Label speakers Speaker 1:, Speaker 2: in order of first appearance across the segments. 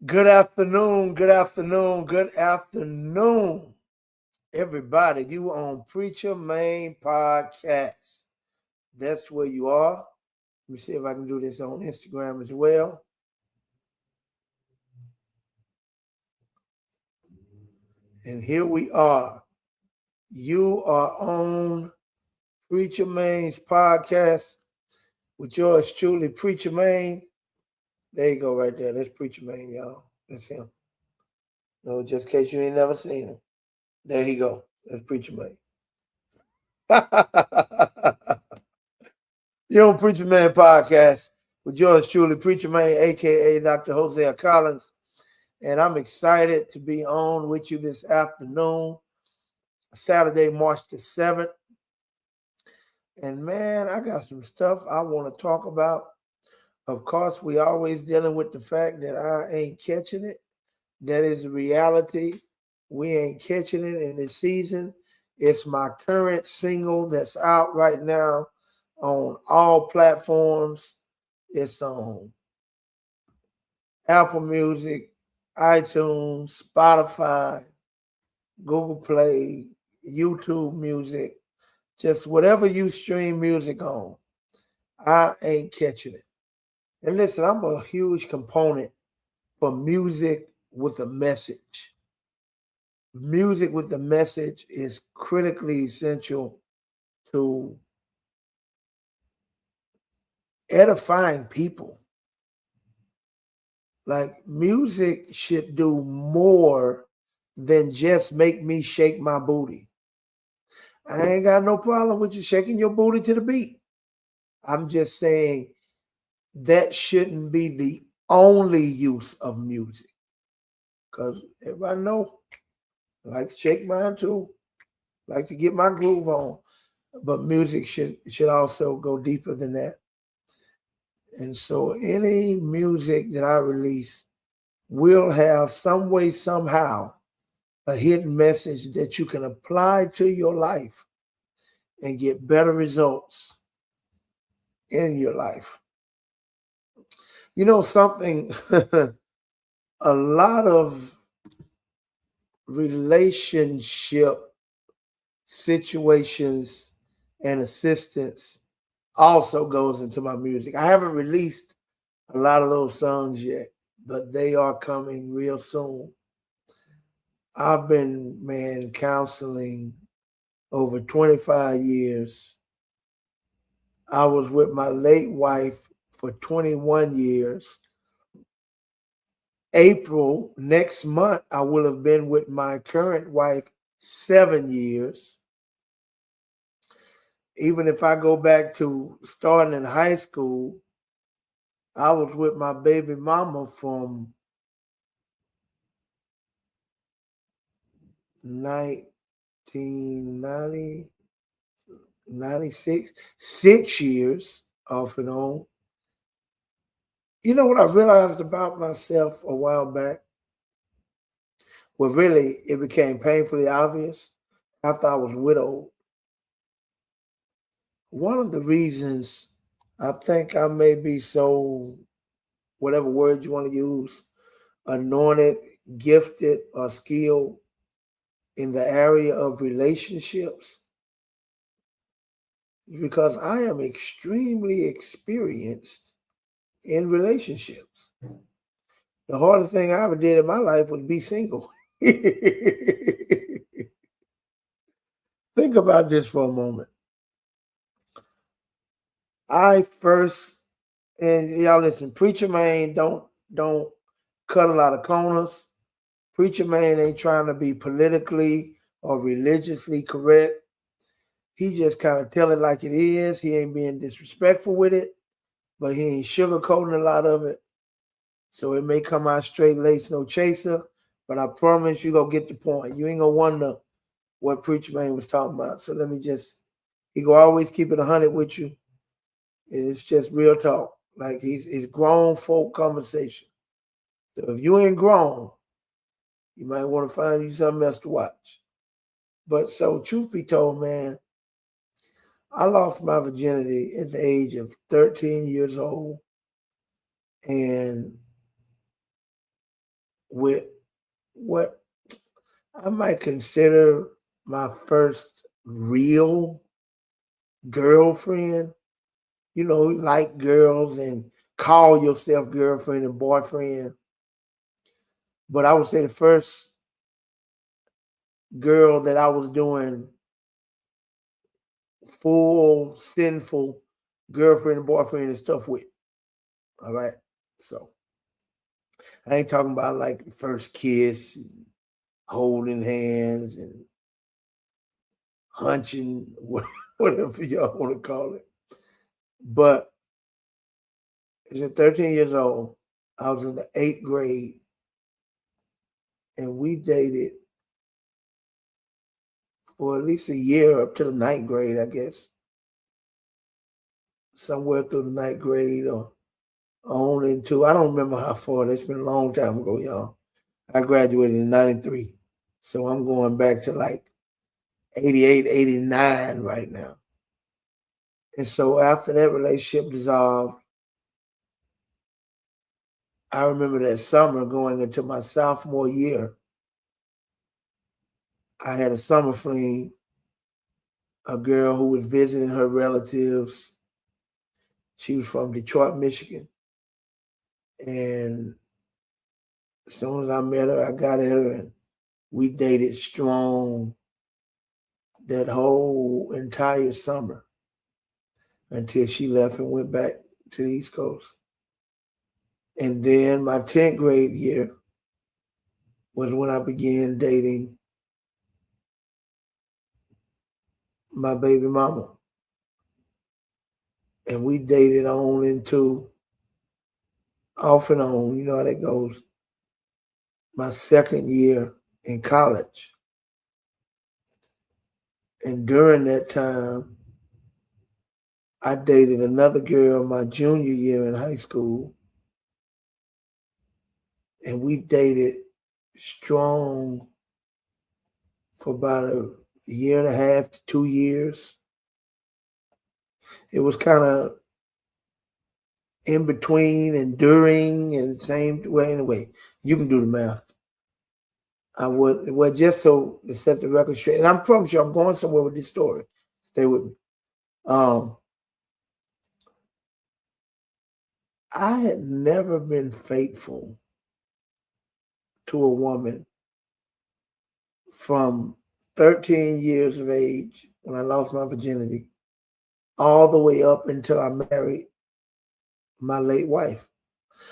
Speaker 1: Good afternoon, good afternoon, good afternoon, everybody. You on Preacher Main Podcast. That's where you are. Let me see if I can do this on Instagram as well. And here we are. You are on Preacher Main's podcast with yours truly, Preacher Main. There you go, right there. That's Preacher Main, y'all. That's him. No, just in case you ain't never seen him. There he go. That's Preacher Main. You're on Preacher Man Podcast with yours truly, Preacher Man, aka Dr. Hosea Collins. And I'm excited to be on with you this afternoon, Saturday, March the 7th. And man, I got some stuff I want to talk about. Of course, we always dealing with the fact that I ain't catching it. That is the reality. We ain't catching it in this season. It's my current single that's out right now on all platforms. It's on Apple Music, iTunes, Spotify, Google Play, YouTube Music, just whatever you stream music on. I ain't catching it. And listen, I'm a huge component for music with a message. Music with the message is critically essential to edifying people. Like music should do more than just make me shake my booty. I ain't got no problem with you shaking your booty to the beat. I'm just saying that shouldn't be the only use of music. Because everybody know I like to shake mine too. I like to get my groove on. But music should also go deeper than that. And so any music that I release will have some way, somehow, a hidden message that you can apply to your life and get better results in your life. You know something, a lot of relationship situations and assistance also goes into my music. I haven't released a lot of those songs yet, but they are coming real soon. I've been, man, counseling over 25 years. I was with my late wife for 21 years. April next month, I will have been with my current wife 7 years. Even if I go back to starting in high school, I was with my baby mama from 1990, 96, 6 years off and on. You know what I realized about myself a while back? Well, really, it became painfully obvious after I was widowed. One of the reasons I think I may be so, whatever word you want to use, anointed, gifted, or skilled in the area of relationships is because I am extremely experienced in relationships. The hardest thing I ever did in my life was be single. Think about this for a moment. I first, and y'all listen, Preacher Man don't cut a lot of corners. Preacher Man ain't trying to be politically or religiously correct. He just kind of tell it like it is. He ain't being disrespectful with it, but he ain't sugarcoating a lot of it. So it may come out straight lace, no chaser, but I promise you gonna get the point. You ain't gonna wonder what Preacher Man was talking about. So let me just, he gonna always keep it 100 with you. And it's just real talk. Like it's grown folk conversation. So if you ain't grown, you might want to find you something else to watch. But so truth be told, man, I lost my virginity at the age of 13 years old. And with what I might consider my first real girlfriend. You know, like girls and call yourself girlfriend and boyfriend. But I would say the first girl that I was doing full sinful girlfriend and boyfriend and stuff with. All right. So I ain't talking about like the first kiss, and holding hands and hunching, whatever y'all want to call it. But at 13 years old, I was in the 8th grade and we dated for at least a year up to the 9th grade, I guess. Somewhere through the 9th grade or on into, I don't remember how far. That's been a long time ago, y'all. I graduated in 93. So I'm going back to like 88, 89 right now. And so after that relationship dissolved, I remember that summer going into my sophomore year, I had a summer fling, a girl who was visiting her relatives. She was from Detroit, Michigan. And as soon as I met her, I got at her and we dated strong that whole entire summer until she left and went back to the East Coast. And then my 10th grade year was when I began dating my baby mama. And we dated on into, off and on, you know how that goes, my 2nd year in college. And during that time, I dated another girl my junior year in high school. And we dated strong for about a year and a half to 2 years. It was kind of in between and during and the same way. Anyway, you can do the math. I would, well, just so to set the record straight, and I promise you I'm going somewhere with this story. Stay with me. I had never been faithful to a woman from 13 years of age when I lost my virginity all the way up until I married my late wife.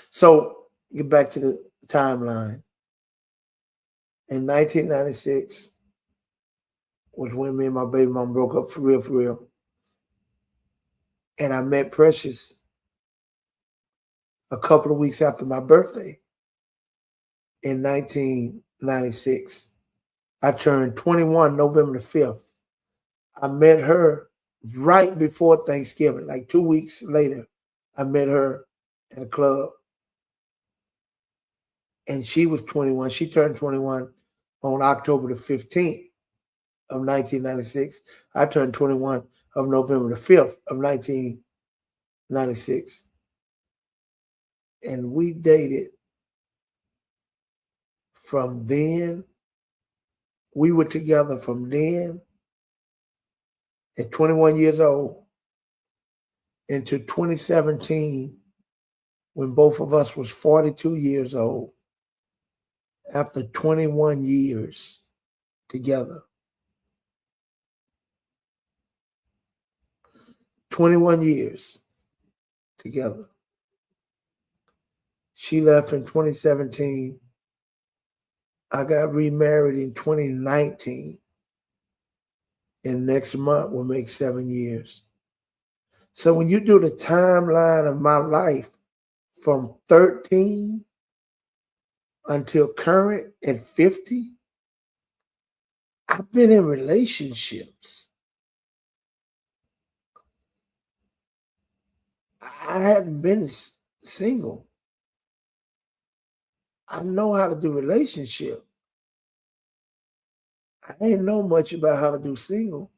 Speaker 1: So get back to the timeline. In 1996 was when me and my baby mom broke up for real, for real. And I met Precious a couple of weeks after my birthday in 1996. I turned 21 November the 5th. I met her right before Thanksgiving, like 2 weeks later. I met her at a club. And she was 21. She turned 21 on October the 15th of 1996. I turned 21 of November the 5th of 1996. And we dated from then. We were together from then at 21 years old into 2017 when both of us was 42 years old after 21 years together. 21 years together. She left in 2017. I got remarried in 2019. And next month will make 7 years. So when you do the timeline of my life from 13 until current at 50, I've been in relationships. I hadn't been single. I know how to do relationship. I ain't know much about how to do single.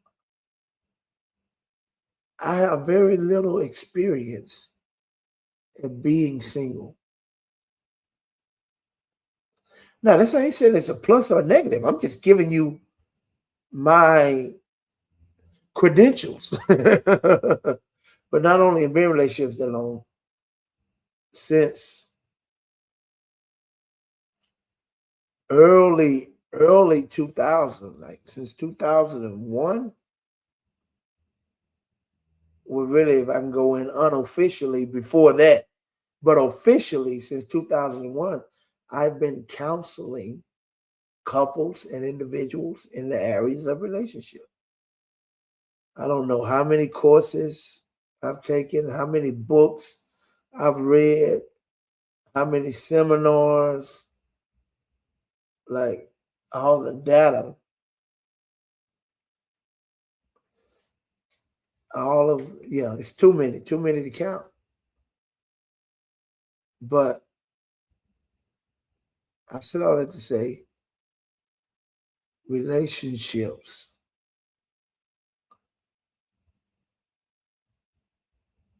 Speaker 1: I have very little experience in being single. No, that's why I ain't saying it's a plus or a negative. I'm just giving you my credentials. But not only in being relationships that long, since early 2000, like since 2001, well, really, if I can go in unofficially before that, but officially since 2001, I've been counseling couples and individuals in the areas of relationship. I don't know how many courses I've taken, how many books I've read, how many seminars, like all the data, all of, yeah, it's too many to count. But I said all that to say relationships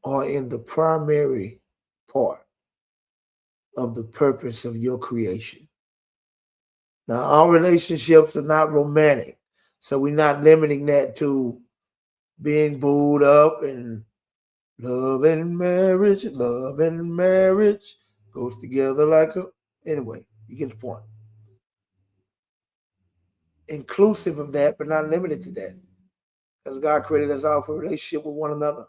Speaker 1: are in the primary part of the purpose of your creation. Now, our relationships are not romantic, so we're not limiting that to being booed up and love and marriage goes together like a. Anyway, you get the point. Inclusive of that, but not limited to that. Because God created us all for a relationship with one another,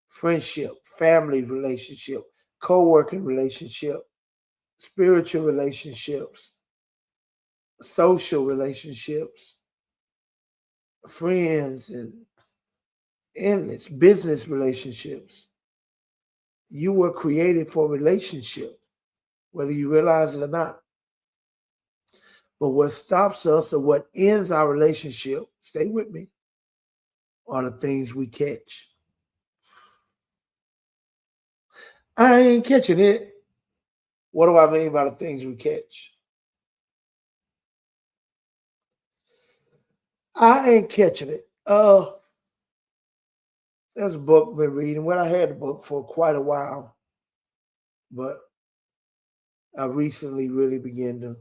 Speaker 1: friendship, family relationship, co working relationship, spiritual relationships, social relationships, friends, and endless business relationships. You were created for relationship, whether you realize it or not. But what stops us or what ends our relationship, stay with me, are the things we catch. I ain't catching it. What do I mean by the things we catch? I ain't catching it. There's a book I've been reading. Well, I had the book for quite a while, but I recently really began to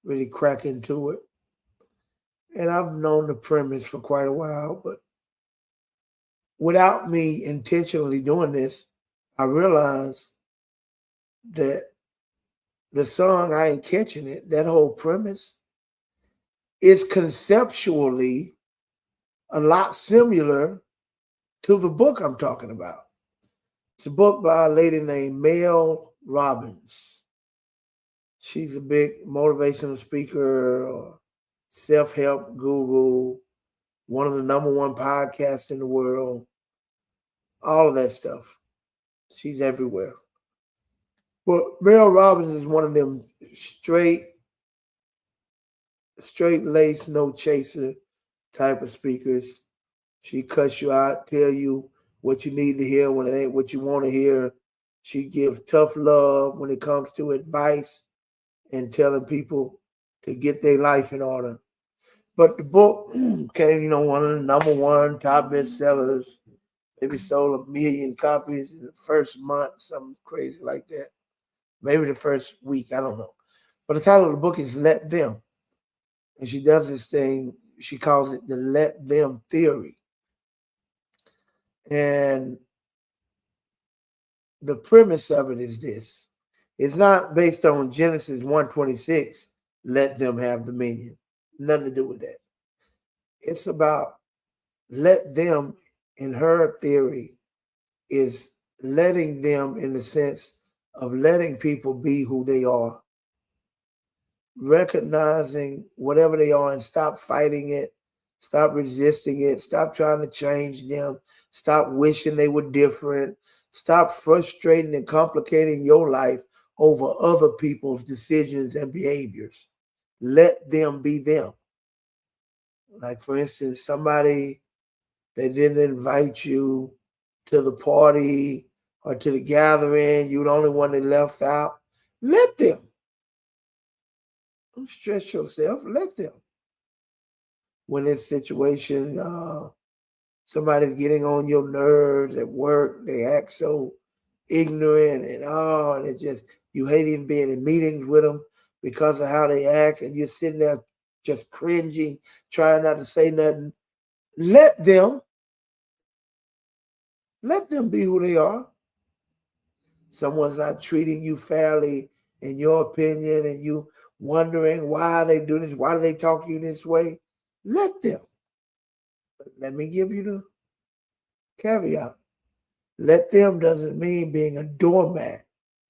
Speaker 1: really crack into it. And I've known the premise for quite a while, but without me intentionally doing this, I realized that the song I Ain't Catching It, that whole premise, is conceptually a lot similar to the book I'm talking about. It's a book by a lady named Mel Robbins. She's a big motivational speaker, or self-help guru, one of the number one podcasts in the world, all of that stuff. She's everywhere. But Mel Robbins is one of them straight lace, no chaser type of speakers. She cuss you out, tell you what you need to hear when it ain't what you want to hear. She gives tough love when it comes to advice and telling people to get their life in order. But the book came, one of the number one top bestsellers. Maybe sold 1 million copies in the first month, something crazy like that. Maybe the first week, I don't know. But the title of the book is Let Them. And she does this thing, she calls it the Let Them Theory. And the premise of it is this. It's not based on Genesis 1:26, let them have dominion. Nothing to do with that. It's about let them, in her theory, is letting them in the sense of letting people be who they are, recognizing whatever they are and stop fighting it, stop resisting it, stop trying to change them, stop wishing they were different, stop frustrating and complicating your life over other people's decisions and behaviors. Let them be them. Like, for instance, somebody that didn't invite you to the party or to the gathering, you're the only one that left out. Let them. Don't stress yourself. Let them. When in situation, somebody's getting on your nerves at work, they act so ignorant and it just, you hate even being in meetings with them because of how they act, and you're sitting there just cringing, trying not to say nothing. Let them be who they are. Someone's not treating you fairly, in your opinion, and you wondering why they do this, why do they talk to you this way. Let them. Let me give you the caveat. Let them doesn't mean being a doormat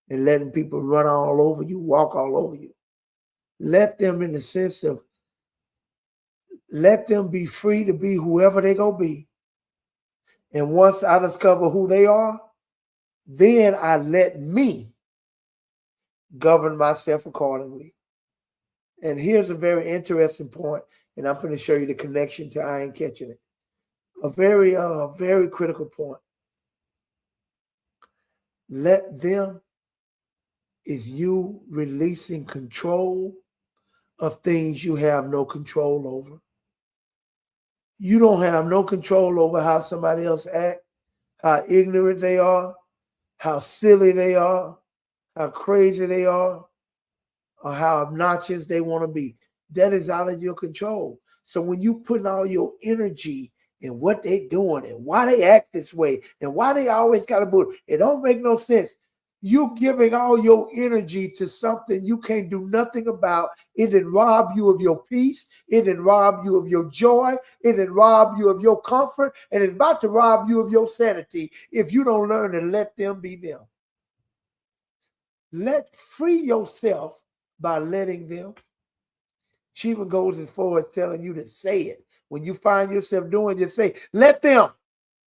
Speaker 1: and letting people run all over you, walk all over you. Let them in the sense of, let them be free to be whoever they gonna be. And once I discover who they are, then I let me govern myself accordingly. And here's a very interesting point, and I'm going to show you the connection to I Ain't Catching It. A very critical point. Let them is you releasing control of things you have no control over. You don't have no control over how somebody else act, how ignorant they are, how silly they are, how crazy they are, or how obnoxious they want to be. That is out of your control. So when you putting all your energy in what they doing and why they act this way and why they always got to do it don't make no sense. You giving all your energy to something you can't do nothing about. It didn't rob you of your peace. It didn't rob you of your joy. It didn't rob you of your comfort. And it's about to rob you of your sanity if you don't learn to let them be them. Free yourself by letting them. She even goes as far as telling you to say it. When you find yourself doing, just say, let them,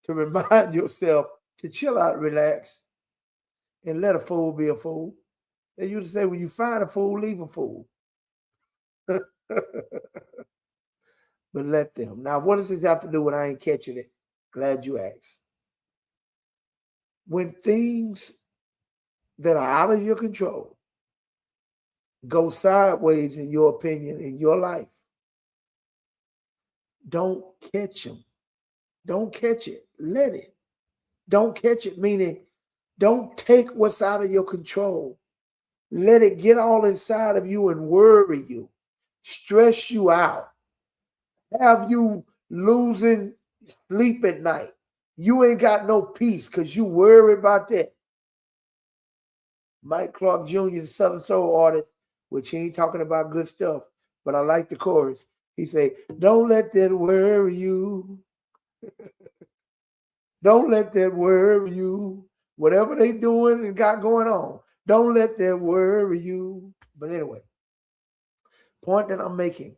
Speaker 1: to remind yourself to chill out, relax, and let a fool be a fool. They used to say, when you find a fool, leave a fool. But let them. Now, what does this have to do with I Ain't Catching It? Glad you asked. When things that are out of your control go sideways, in your opinion, in your life, don't catch them. Don't catch it. Let it. Don't catch it, meaning don't take what's out of your control. Let it get all inside of you and worry you, stress you out, have you losing sleep at night. You ain't got no peace because you worry about that. Mike Clark Jr., the Southern Soul artist, which he ain't talking about good stuff, but I like the chorus. He say, don't let that worry you. Don't let that worry you. Whatever they doing and got going on, don't let that worry you. But anyway, point that I'm making,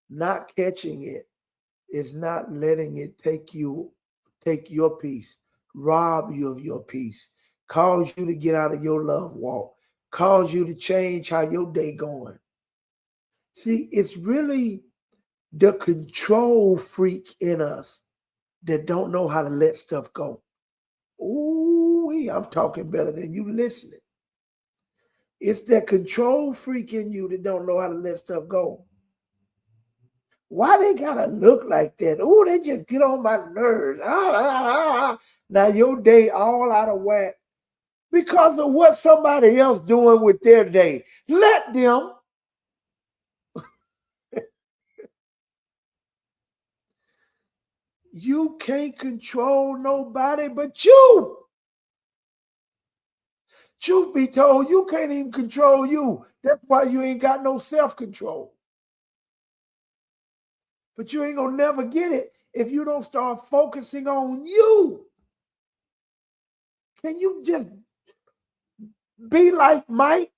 Speaker 1: not catching it is not letting it take your peace, rob you of your peace, cause you to get out of your love walk, cause you to change how your day going. See, it's really the control freak in us that don't know how to let stuff go. Ooh, I'm talking better than you listening. It's that control freak in you that don't know how to let stuff go. Why they gotta look like that? Oh, they just get on my nerves. Now your day all out of whack because of what somebody else doing with their day. Let them. You can't control nobody but you. Truth be told, you can't even control you. That's why you ain't got no self-control. But you ain't gonna never get it if you don't start focusing on you. Can you just be like Mike,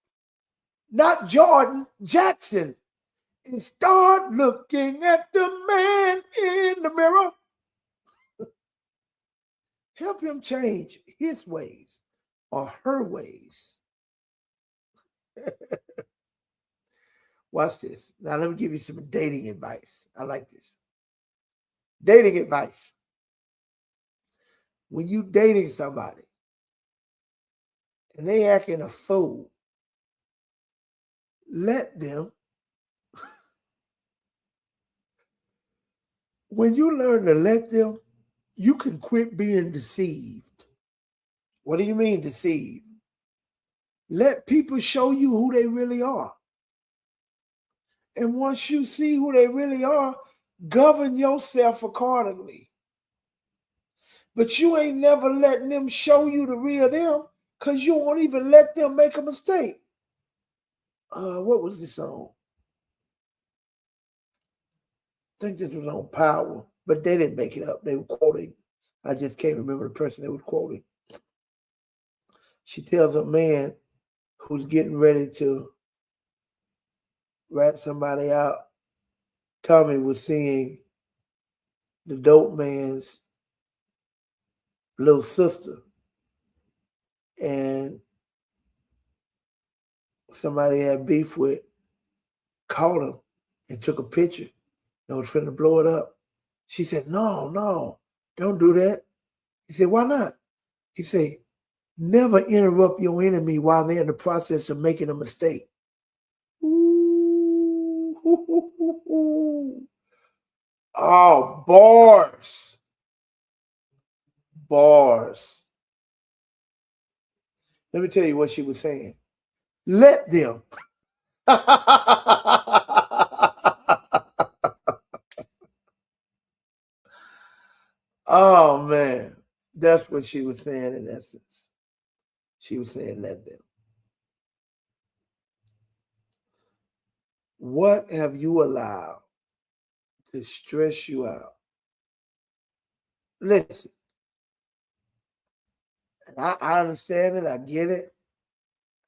Speaker 1: not Jordan, Jackson, and start looking at the man in the mirror? Help him change his ways or her ways. Watch this. Now, let me give you some dating advice. I like this. Dating advice. When you dating somebody and they acting a fool, let them. When you learn to let them, you can quit being deceived. What do you mean deceive? Let people show you who they really are. And once you see who they really are, govern yourself accordingly. But you ain't never letting them show you the real them because you won't even let them make a mistake. What was this song? I think this was on Power, but they didn't make it up. They were quoting. I just can't remember the person they was quoting. She tells a man who's getting ready to rat somebody out. Tommy was seeing the dope man's little sister, and somebody had beef with, caught him and took a picture and was finna blow it up. She said, no, don't do that. He said, why not? He said, never interrupt your enemy while they're in the process of making a mistake. Ooh. Oh, bars. Bars. Let me tell you what she was saying. Let them. Oh, man. That's what she was saying in essence. She was saying let them. What have you allowed to stress you out? Listen, I understand it. I get it.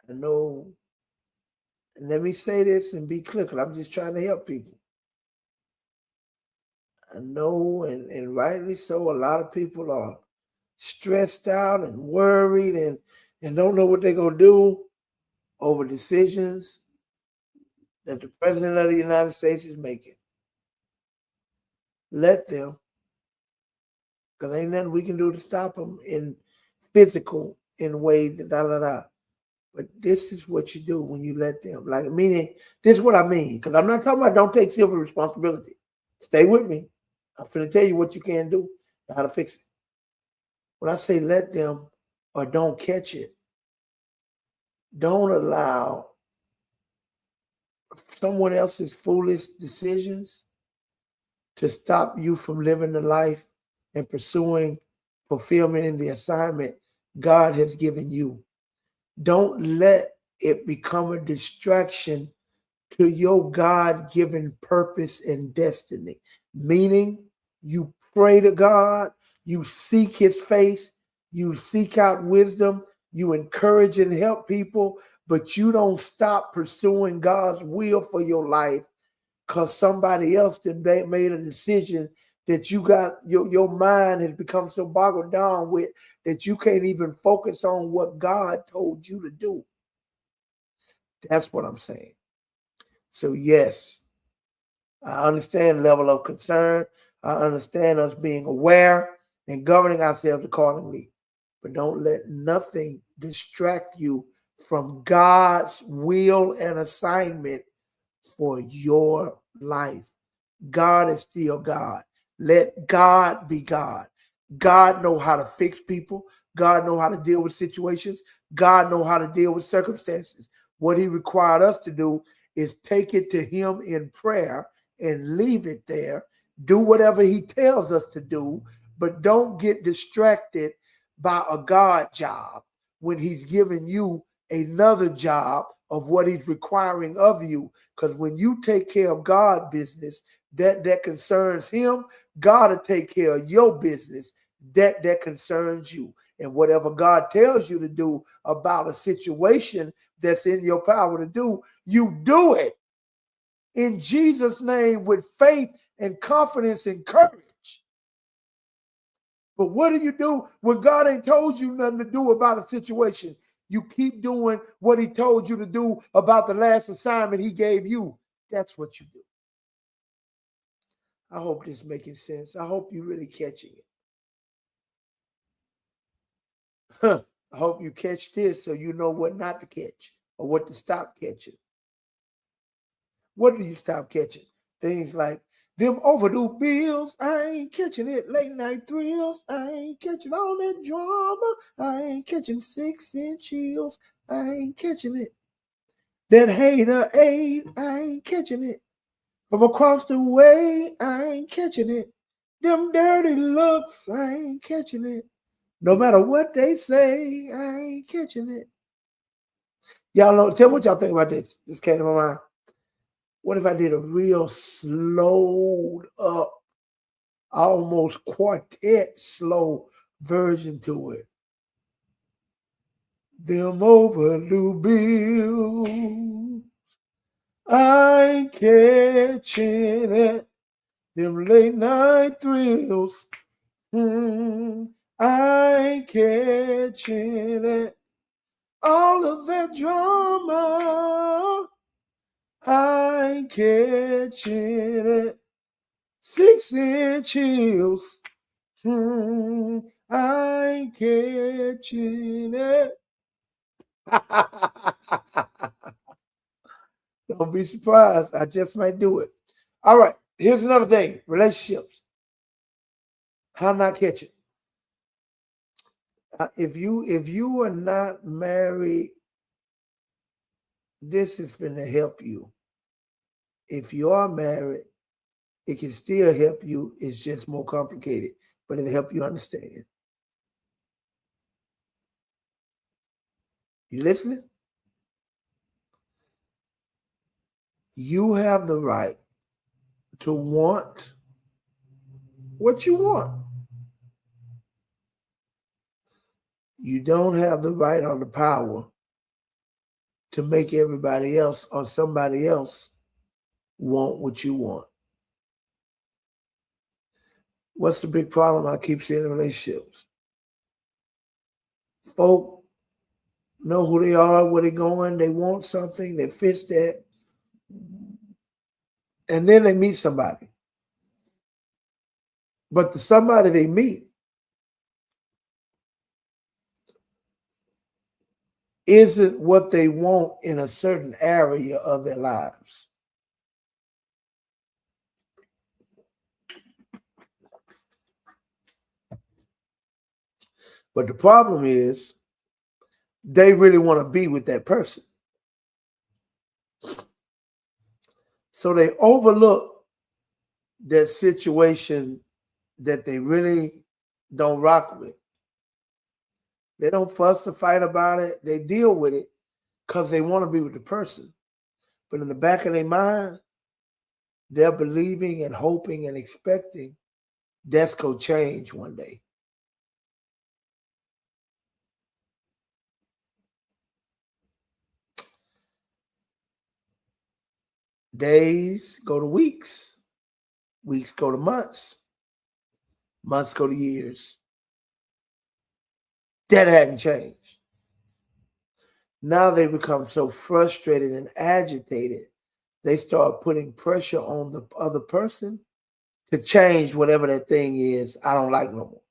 Speaker 1: I know. And let me say this and be clear, because I'm just trying to help people. I know, and rightly so, a lot of people are stressed out and worried and don't know what they're going to do over decisions that the President of the United States is making. Let them, because ain't nothing we can do to stop them in physical, in ways, da. But this is what you do when you let them. Like, meaning, this is what I mean. Because I'm not talking about don't take civil responsibility. Stay with me. I'm finna tell you what you can do and how to fix it. When I say let them or don't catch it, don't allow someone else's foolish decisions to stop you from living the life and pursuing fulfillment in the assignment God has given you. Don't let it become a distraction to your God-given purpose and destiny. Meaning, you pray to God, you seek his face, you seek out wisdom, you encourage and help people, but you don't stop pursuing God's will for your life because somebody else made a decision that you got, your mind has become so boggled down with that you can't even focus on what God told you to do. That's what I'm saying. So yes, I understand level of concern. I understand us being aware and governing ourselves accordingly. But don't let nothing distract you from God's will and assignment for your life. God is still God. Let God be God. God know how to fix people. God know how to deal with situations. God know how to deal with circumstances. What he required us to do is take it to him in prayer and leave it there. Do whatever he tells us to do, but don't get distracted by a God job when he's giving you another job of what he's requiring of you. Because when you take care of God business that concerns him, God will take care of your business that concerns you. And whatever God tells you to do about a situation that's in your power to do, you do it in Jesus' name with faith and confidence and courage. But what do you do when God ain't told you nothing to do about a situation? You keep doing what he told you to do about the last assignment he gave you. That's what you do. I hope this is making sense. I hope you're really catching it. I hope you catch this so you know what not to catch or what to stop catching. What do you stop catching? Things like Them overdue bills, I ain't catching it. Late night thrills, I ain't catching all that drama. I ain't catching 6-inch heels, I ain't catching it. That hater aid, I ain't catching it. From across the way, I ain't catching it. Them dirty looks, I ain't catching it. No matter what they say, I ain't catching it. Y'all know, tell me what y'all think about this. This came to my mind. What if I did a real slowed up, almost quartet slow version to it? Them overdue bills, I ain't catching it. Them late night thrills, I ain't catching it. All of that drama, I ain't catching it. 6-inch heels, I ain't catching it. Don't be surprised. I just might do it. All right. Here's another thing. Relationships. How not catch it. If you are not married, this is going to help you. If you are married, it can still help you. It's just more complicated, but it'll help you understand. You listening? You have the right to want what you want. You don't have the right or the power to make everybody else or somebody else want what you want. What's the big problem I keep seeing in relationships? Folk know who they are, where they're going, they want something, they fix that, and then they meet somebody. But the somebody they meet isn't what they want in a certain area of their lives. But the problem is they really want to be with that person. So they overlook that situation that they really don't rock with. They don't fuss or fight about it. They deal with it because they want to be with the person. But in the back of their mind, they're believing and hoping and expecting that's going to change one day. Days go to weeks. Weeks go to months. Months go to years. That hadn't changed. Now they become so frustrated and agitated, they start putting pressure on the other person to change whatever that thing is I don't like no more.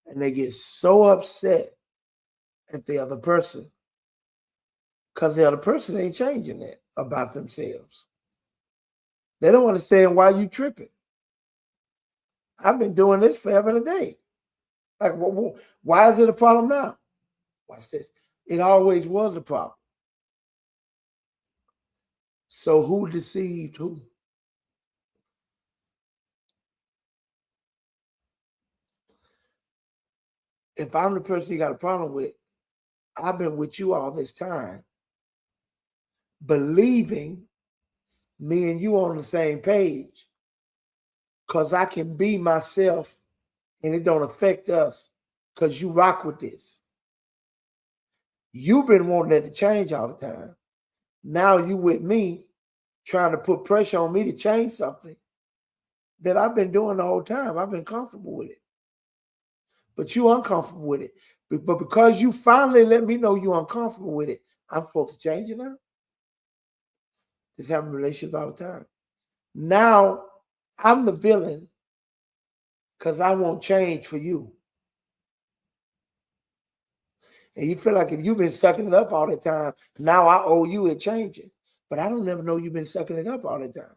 Speaker 1: And they get so upset at the other person because the other person ain't changing that about themselves. They don't understand why you tripping. I've been doing this forever and a day. Like, why is it a problem now? Watch this. It always was a problem. So who deceived who? If I'm the person you got a problem with, I've been with you all this time, believing me and you on the same page, because I can be myself and it don't affect us because you rock with this. You've been wanting that to change all the time. Now you with me trying to put pressure on me to change something that I've been doing the whole time. I've been comfortable with it. But you uncomfortable with it. But because you finally let me know you're uncomfortable with it, I'm supposed to change it now? Just having relationships all the time. Now I'm the villain because I won't change for you. And you feel like if you've been sucking it up all the time, now I owe you a changing. But I don't never know you've been sucking it up all the time.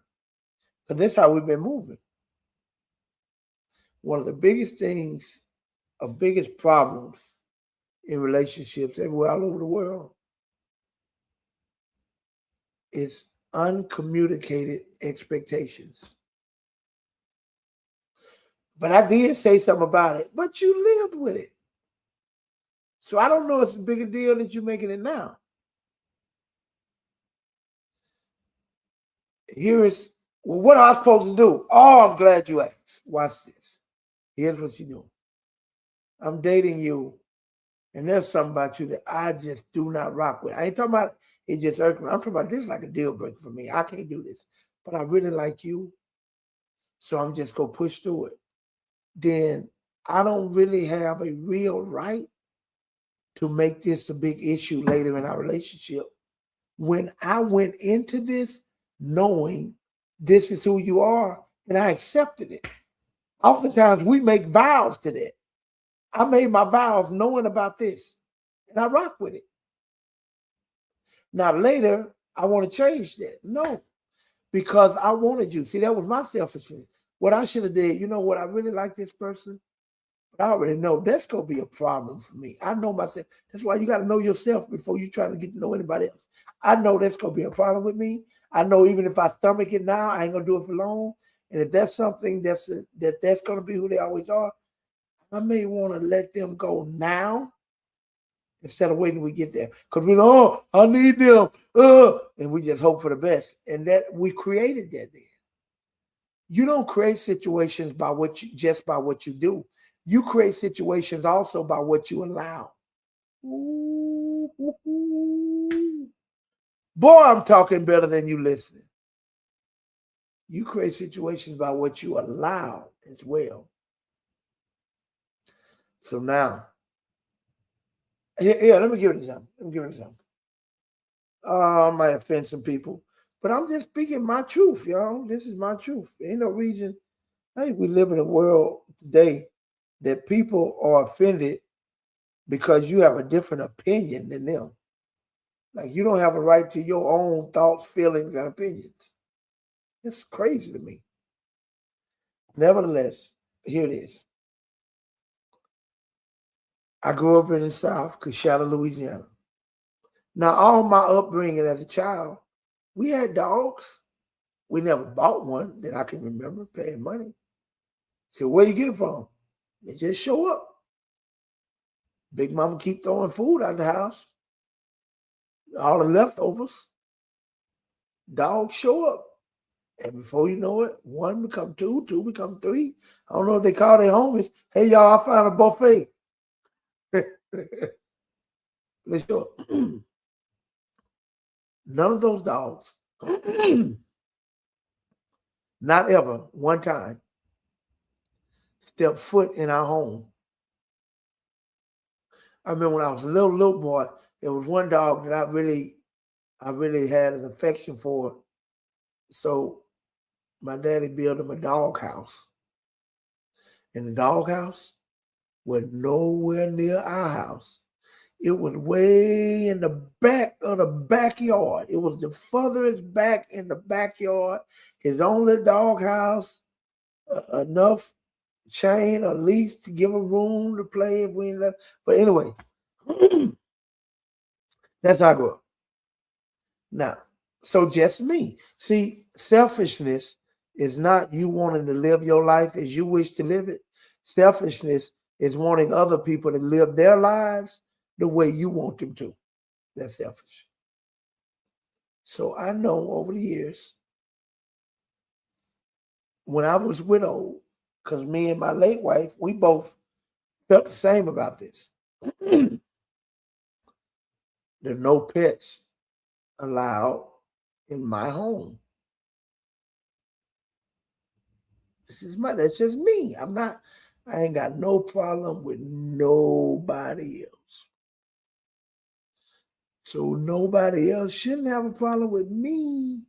Speaker 1: But that's how we've been moving. One of the biggest things, biggest problems in relationships everywhere all over the world is uncommunicated expectations. But I did say something about it, but you lived with it. So I don't know if it's a bigger deal that you're making it now. Here is, well, what am I supposed to do? Oh, I'm glad you asked. Watch this. Here's what you do. I'm dating you, and there's something about you that I just do not rock with. I ain't talking about it just irks me. I'm talking about this is like a deal breaker for me. I can't do this. But I really like you, so I'm just going to push through it. Then I don't really have a real right to make this a big issue later in our relationship. When I went into this knowing this is who you are, and I accepted it. Oftentimes we make vows to that. I made my vows knowing about this, and I rock with it. Now later, I want to change that. No, because I wanted you. See, that was my selfishness. What I should have did, you know what, I really like this person, but I already know that's going to be a problem for me. I know myself. That's why you got to know yourself before you try to get to know anybody else. I know that's going to be a problem with me. I know even if I stomach it now, I ain't going to do it for long. And if that's something that's going to be who they always are, I may want to let them go now instead of waiting till we get there. Because we know, oh, I need them. And we just hope for the best. And that we created that there. You don't create situations by what you do. You create situations also by what you allow. Ooh, ooh, ooh. Boy, I'm talking better than you listening. You create situations by what you allow as well. So now, let me give it an example. I might offend some people, but I'm just speaking my truth, y'all. This is my truth. Ain't no reason. I think we live in a world today that people are offended because you have a different opinion than them. Like you don't have a right to your own thoughts, feelings, and opinions. It's crazy to me. Nevertheless, here it is. I grew up in the South, Coachella, Louisiana. Now, all my upbringing as a child, we had dogs. We never bought one that I can remember paying money. So where you get it from? They just show up. Big Mama keep throwing food out the house. All the leftovers. Dogs show up. And before you know it, one become two, two become three. I don't know if they call their homies. Hey, y'all, I found a buffet. Let's go. None of those dogs, not ever, one time, stepped foot in our home. I remember when I was a little boy, there was one dog that I really had an affection for. So my daddy built him a dog house. And the dog house was nowhere near our house. It was way in the back of the backyard. It was the furthest back in the backyard. His only dog house, enough chain or lease to give him room to play if we left. But anyway, that's how I grew up. Now, so just me. See, selfishness is not you wanting to live your life as you wish to live it. Selfishness is wanting other people to live their lives the way you want them to. That's selfish. So I know over the years, when I was widowed, because me and my late wife, we both felt the same about this. There are no pets allowed in my home. That's just me. I ain't got no problem with nobody else. So nobody else shouldn't have a problem with me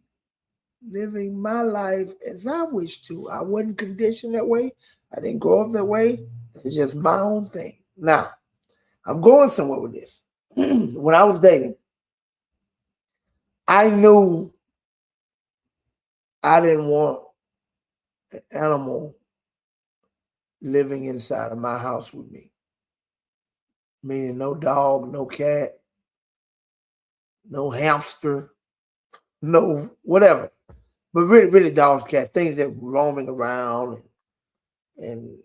Speaker 1: living my life as I wish to. I wasn't conditioned that way. I didn't grow up that way. It's just my own thing. Now, I'm going somewhere with this. When I was dating, I knew I didn't want animal living inside of my house with me. Meaning no dog, no cat, no hamster, no whatever. But really, really dogs, cats, things that roaming around. And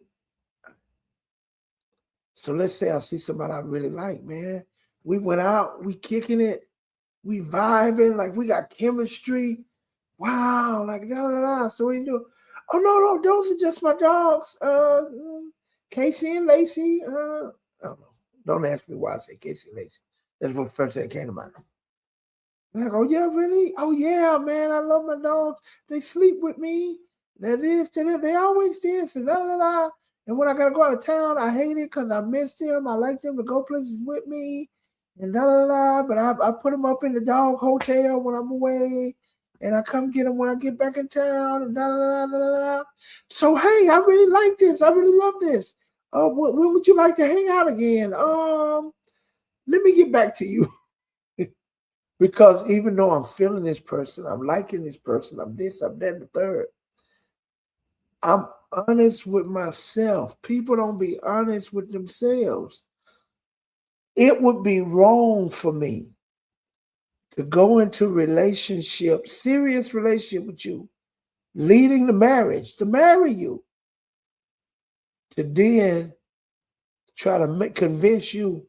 Speaker 1: so let's say I see somebody I really like, man. We went out, we kicking it, we vibing, like we got chemistry. Wow, like da da da. So what do you do? Oh no, those are just my dogs. Casey and Lacey. I don't know. Don't ask me why I say Casey and Lacey. That's what first thing came to mind. I'm like, oh yeah, really? Oh yeah, man, I love my dogs. They sleep with me. That is to them. They always this and da da da. And when I gotta go out of town, I hate it because I miss them. I like them to go places with me and da da da. But I put them up in the dog hotel when I'm away, and I come get them when I get back in town and da da da da da. So hey, I really like this. I really love this. When would you like to hang out again? Let me get back to you. Because even though I'm feeling this person, I'm liking this person, I'm this, I'm that, the third, I'm honest with myself. People don't be honest with themselves. It would be wrong for me to go into relationship, serious relationship with you, leading the marriage, to marry you, to then try to convince you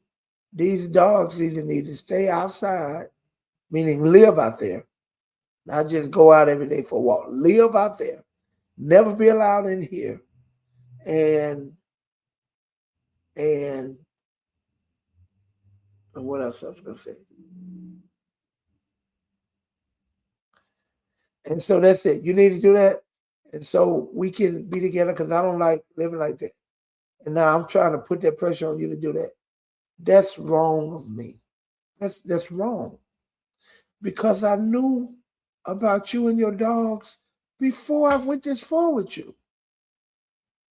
Speaker 1: these dogs either need to stay outside, meaning live out there, not just go out every day for a walk, live out there, never be allowed in here, and what else I was gonna say? And so that's it. You need to do that, and so we can be together because I don't like living like that. And now I'm trying to put that pressure on you to do that. That's wrong of me. That's wrong because I knew about you and your dogs before I went this far with you.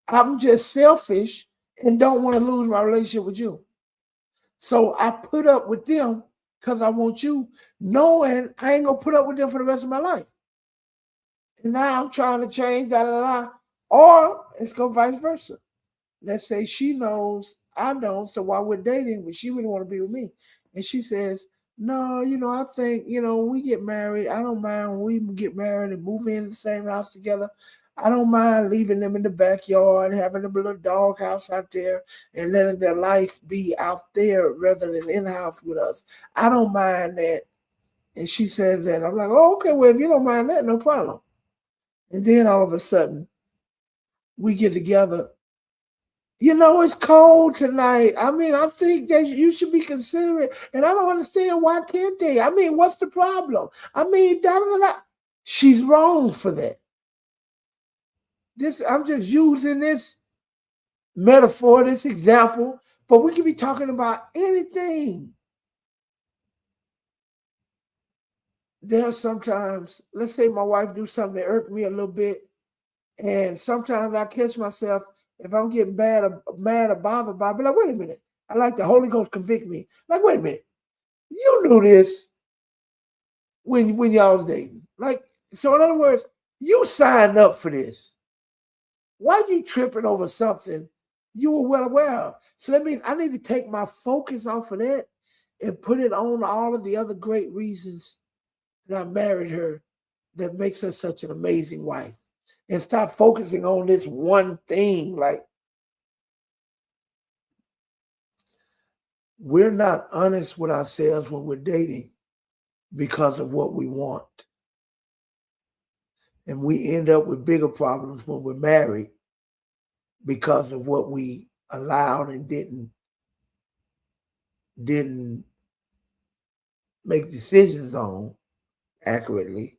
Speaker 1: I'm just selfish and don't want to lose my relationship with you. So I put up with them because I want you, knowing I ain't gonna put up with them for the rest of my life. And now I'm trying to change, da da da. Or it's go vice versa. Let's say she knows I don't, so while we're dating, but she wouldn't want to be with me. And she says, no, I think, we get married. I don't mind when we get married and move in the same house together. I don't mind leaving them in the backyard, having them a little dog house out there and letting their life be out there rather than in the house with us. I don't mind that. And she says that. I'm like, oh, okay, well, if you don't mind that, no problem. And then all of a sudden, we get together. It's cold tonight. I mean, I think that you should be considerate. And I don't understand why can't they? I mean, what's the problem? I mean, da, da, da. She's wrong for that. I'm just using this metaphor, this example, but we can be talking about anything. There are sometimes, let's say my wife do something that irked me a little bit, and sometimes I catch myself, if I'm getting mad or bothered by it, be like, wait a minute. I like the Holy Ghost convict me. Like, wait a minute. You knew this when y'all was dating. Like, so in other words, you signed up for this. Why you tripping over something you were well aware of? So that means I need to take my focus off of that and put it on all of the other great reasons that I married her that makes her such an amazing wife. And stop focusing on this one thing. Like, we're not honest with ourselves when we're dating because of what we want. And we end up with bigger problems when we're married because of what we allowed and didn't make decisions on accurately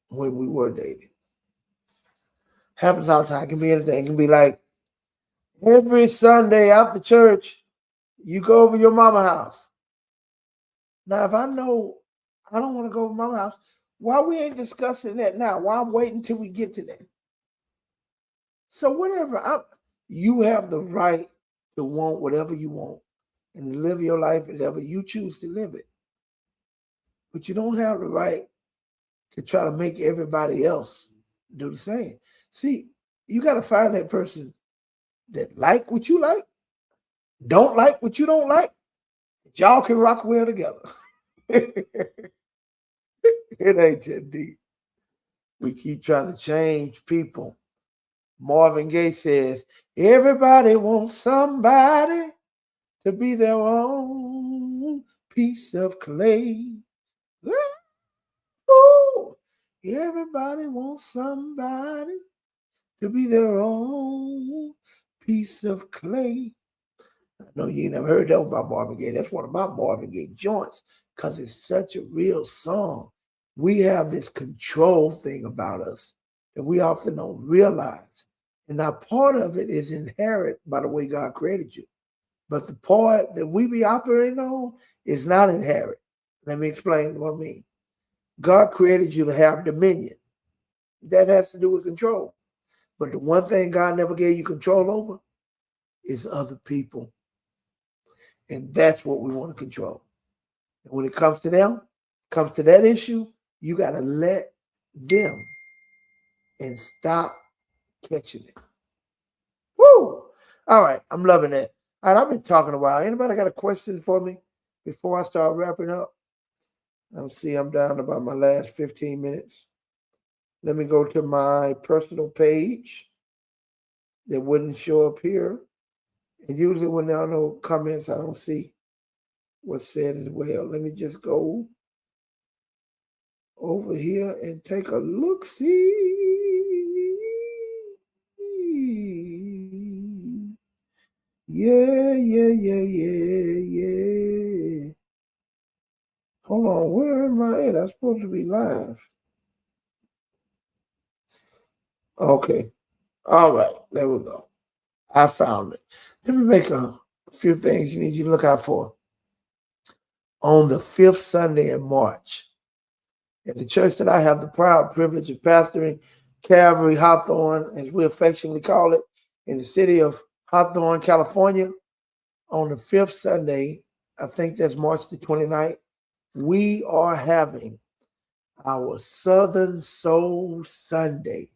Speaker 1: when we were dating. Happens all the time. It can be anything. It can be like every Sunday after church, you go over your mama's house. Now, if I know I don't want to go over mama's house, why we ain't discussing that now? Why I'm waiting till we get to that? So whatever, you have the right to want whatever you want and live your life as ever you choose to live it. But you don't have the right to try to make everybody else do the same. See, you got to find that person that like what you like, don't like what you don't like. Y'all can rock well together. It ain't that deep. We keep trying to change people. Marvin Gaye says, everybody wants somebody to be their own piece of clay. Ooh, everybody wants somebody to be their own piece of clay. I know you ain't never heard that one about Marvin Gaye. That's one of my Marvin Gaye joints because it's such a real song. We have this control thing about us that we often don't realize. And now part of it is inherent by the way God created you. But the part that we be operating on is not inherent. Let me explain what I mean. God created you to have dominion. That has to do with control. But the one thing God never gave you control over is other people. And that's what we want to control. And when it comes to them, comes to that issue, you got to let them and stop catching it. Woo! All right, I'm loving that. All right, I've been talking a while. Anybody got a question for me before I start wrapping up? See, I'm down to about my last 15 minutes. Let me go to my personal page that wouldn't show up here. And usually when there are no comments, I don't see what's said as well. Let me just go over here and take a look-see. Yeah. Hold on, where am I at? I'm supposed to be live. Okay. All right, there we go. I found it. Let me make a few things you need to look out for. On the 5th Sunday in March, at the church that I have the proud privilege of pastoring, Calvary Hawthorne, as we affectionately call it, in the city of Hawthorne, California, on the 5th Sunday, I think that's March the 29th, we are having our Southern Soul Sunday.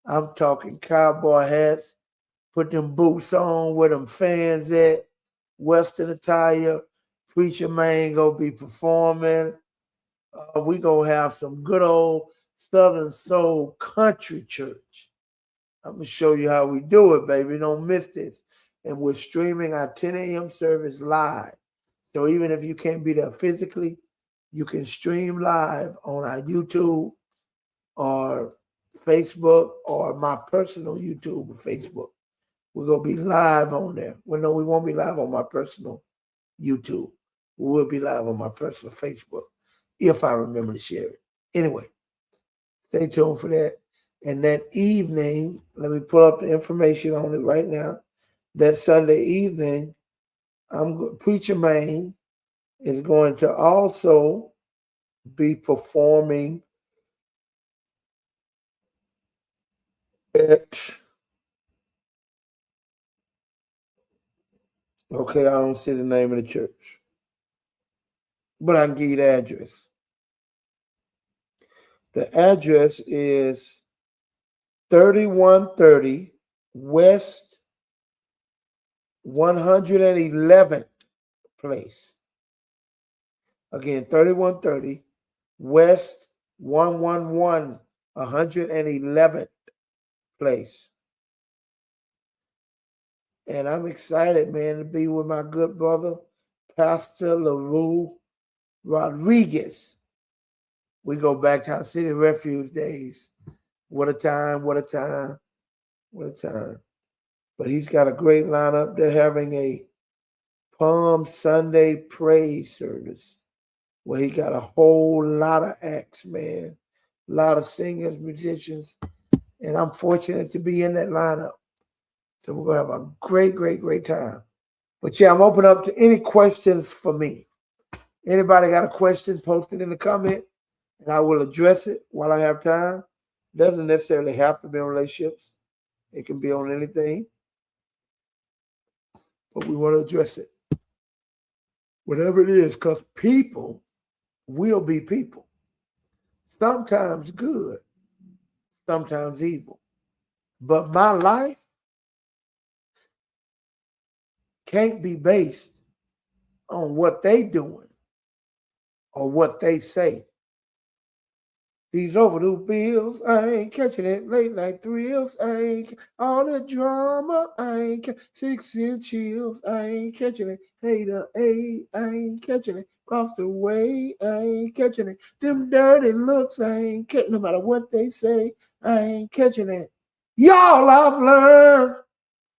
Speaker 1: I'm talking cowboy hats, put them boots on where them fans at, Western attire, preacher man gonna be performing. We gonna have some good old Southern Soul country church. I'm gonna show you how we do it, baby. Don't miss this. And we're streaming our 10 a.m. service live. So even if you can't be there physically, you can stream live on our YouTube or Facebook or my personal YouTube or Facebook. We're going to be live on there. Well, no, we won't be live on my personal YouTube. We will be live on my personal Facebook if I remember to share it. Anyway, stay tuned for that. And that evening, let me pull up the information on it right now. That Sunday evening, Preacher Maine is going to also be performing at, okay, I don't see the name of the church, but I can give you the address. The address is 3130 West 111th Place. Again, 3130 West 111th Place. And I'm excited, man, to be with my good brother, Pastor LaRue Rodriguez. We go back to our City Refuge days. What a time, what a time, what a time. But he's got a great lineup. They're having a Palm Sunday praise service where he got a whole lot of acts, man. A lot of singers, musicians. And I'm fortunate to be in that lineup. So we're going to have a great time. But yeah, I'm open up to any questions for me. Anybody got a question, post it in the comment, and I will address it while I have time. Doesn't necessarily have to be on relationships. It can be on anything. But we want to address it. Whatever it is, because people will be people. Sometimes good, sometimes evil. But my life can't be based on what they doing or what they say. These overdue bills, I ain't catching it. Late night thrills, I ain't all the drama, I ain't 6-inch chills, I ain't catching it. Hater, I ain't catching it. Cross the way, I ain't catching it. Them dirty looks, I ain't catching. No matter what they say, I ain't catching it. Y'all, I've learned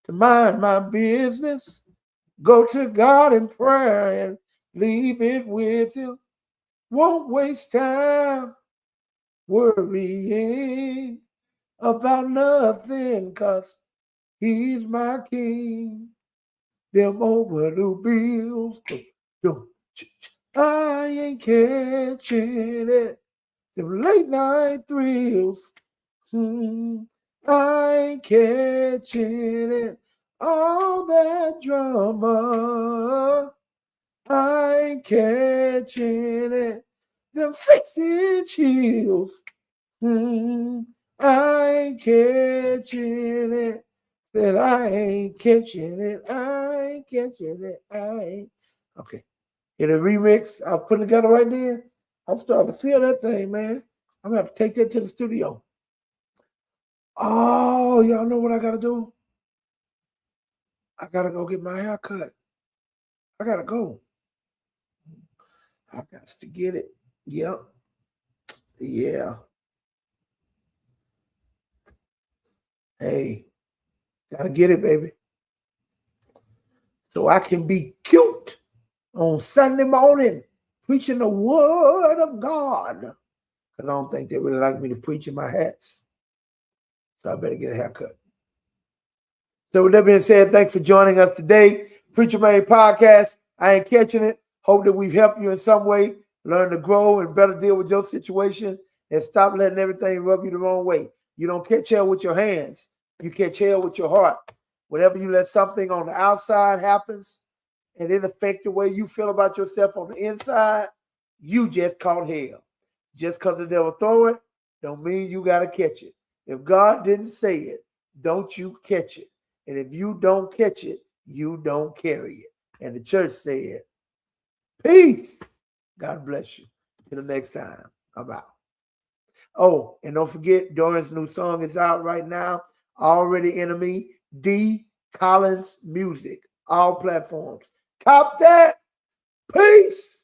Speaker 1: to mind my business, go to God in prayer and leave it with Him. Won't waste time worrying about nothing, 'cause He's my king. Them overdue bills, I ain't catching it. Them late night thrills, I ain't catching it. All that drama, I ain't catching it. Them 6-inch heels, I ain't catching it. Said I ain't catching it. I ain't catching it. I ain't. Okay. In a remix I put together right there, I'm starting to feel that thing, man. I'm gonna have to take that to the studio. Oh, y'all know what I gotta do? I gotta go get my hair cut. I gotta go. I got to get it. Yep. Yeah. Hey, gotta get it, baby. So I can be cute on Sunday morning preaching the word of God. Because I don't think they really like me to preach in my hats. So I better get a haircut. So with that being said, thanks for joining us today. Preacher Man Podcast. I ain't catching it. Hope that we've helped you in some way. Learn to grow and better deal with your situation and stop letting everything rub you the wrong way. You don't catch hell with your hands. You catch hell with your heart. Whenever you let something on the outside happens and it affect the way you feel about yourself on the inside, you just caught hell. Just because the devil throw it, don't mean you got to catch it. If God didn't say it, don't you catch it. And if you don't catch it, you don't carry it. And the church said, peace. God bless you. Till the next time. I'm out. Oh, and don't forget, Doran's new song is out right now. Already Enemy, D. Collins Music. All platforms. Cop that. Peace.